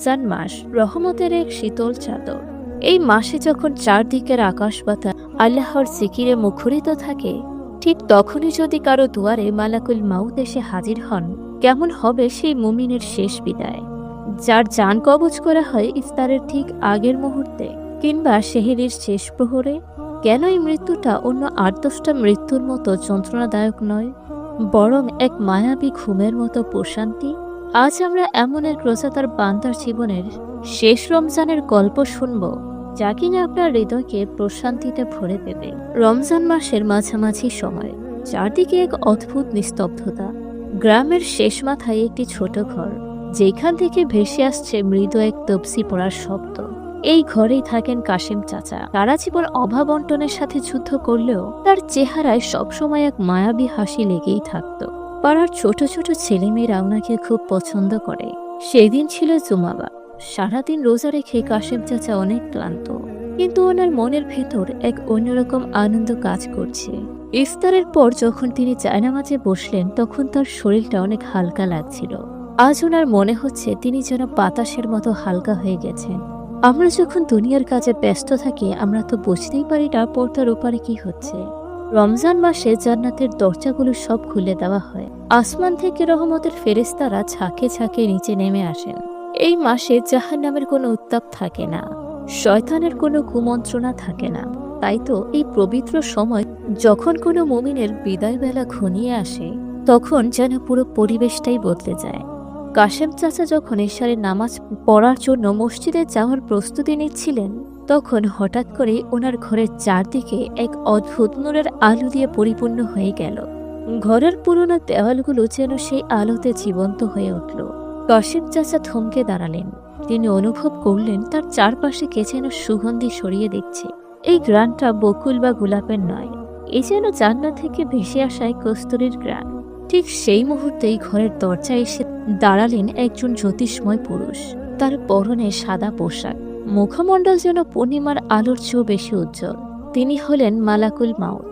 রমজান মাস রহমতের এক শীতল চাদর। এই মাসে যখন চারদিকের আকাশ বাতাস আল্লাহর জিকিরে মুখরিত থাকে, ঠিক তখনই যদি কারো দুয়ারে মালাকুল মাউত এসে হাজির হন, কেমন হবে সেই মুমিনের শেষ বিদায়, যার জান কবজ করা হয় ইফতারের ঠিক আগের মুহূর্তে কিংবা সেহরির শেষ প্রহরে। কেন এই মৃত্যুটা অন্য ৮-১০টা মৃত্যুর মতো যন্ত্রণাদায়ক নয়, বরং এক মায়াবী ঘুমের মতো প্রশান্তি? আজ আমরা এমন এক রোজাদার বান্দার জীবনের শেষ রমজানের গল্প শুনব, যা কিনা আপনার হৃদয়কে প্রশান্তিতে ভরে দেবে। রমজান মাসের মাঝামাঝি সময় চারদিকে এক অদ্ভুত নিস্তব্ধতা। গ্রামের শেষ মাথায় একটি ছোট ঘর, যেখান থেকে ভেসে আসছে মৃদু এক তফসি পড়ার শব্দ। এই ঘরেই থাকেন কাশেম চাচা। সারা জীবন অভাব বন্টনের সাথে যুদ্ধ করলেও তার চেহারায় সবসময় এক মায়াবী হাসি লেগেই থাকত। পাড়ার ছোট ছোট ছেলেমেয়েরা ওনাকে খুব পছন্দ করে। সেদিন ছিল জুমাবার। সারাদিন রোজা রেখে কাশেম চাচা অনেক ক্লান্ত, কিন্তু ওনার মনের ভেতর এক অন্যরকম আনন্দ কাজ করছে। ইফতারের পর যখন তিনি জায়নামাজে বসলেন, তখন তার শরীরটা অনেক হালকা লাগছিল। আজ ওনার মনে হচ্ছে তিনি যেন বাতাসের মতো হালকা হয়ে গেছেন। আমরা যখন দুনিয়ার কাজে ব্যস্ত থাকি, আমরা তো বুঝতেই পারি না পর্দার ওপারে কি হচ্ছে। রমজান মাসে জান্নাতের দরজাগুলো সব খুলে দেওয়া হয়। আসমান থেকে রহমতের ফেরেশতারা ঝাঁকে ঝাঁকে নিচে নেমে আসেন। এই মাসে জাহান্নামের কোনো উত্তাপ থাকে না, শয়তানের কোনো কুমন্ত্রণা থাকে না। তাই তো এই পবিত্র সময় যখন কোনো মুমিনের বিদায় বেলা ঘনিয়ে আসে, তখন যেন পুরো পরিবেশটাই বদলে যায়। কাশেম চাচা যখন এশারের নামাজ পড়ার জন্য মসজিদে যাওয়ার প্রস্তুতি নিচ্ছিলেন, তখন হঠাৎ করে ওনার ঘরের চারদিকে এক অদ্ভুত নূরের আলো দিয়ে পরিপূর্ণ হয়ে গেল। ঘরের পুরনো দেওয়ালগুলো যেন সেই আলোতে জীবন্ত হয়ে উঠল। কাশেম চাচা থমকে দাঁড়ালেন। তিনি অনুভব করলেন তার চারপাশে কে যেন সুগন্ধি ছড়িয়ে দিচ্ছে। এই গ্রানটা বকুল বা গোলাপের নয়, এ যেন জান্নাত থেকে ভেসে আসা এক কস্তুরীর গ্রান। ঠিক সেই মুহূর্তেই ঘরের দরজায় এসে দাঁড়ালেন একজন জ্যোতিষময় পুরুষ। তার পরনে সাদা পোশাক, মুখমণ্ডল যেন পূর্ণিমার আলোর চেয়েও বেশি উজ্জ্বল। তিনি হলেন মালাকুল মাউত।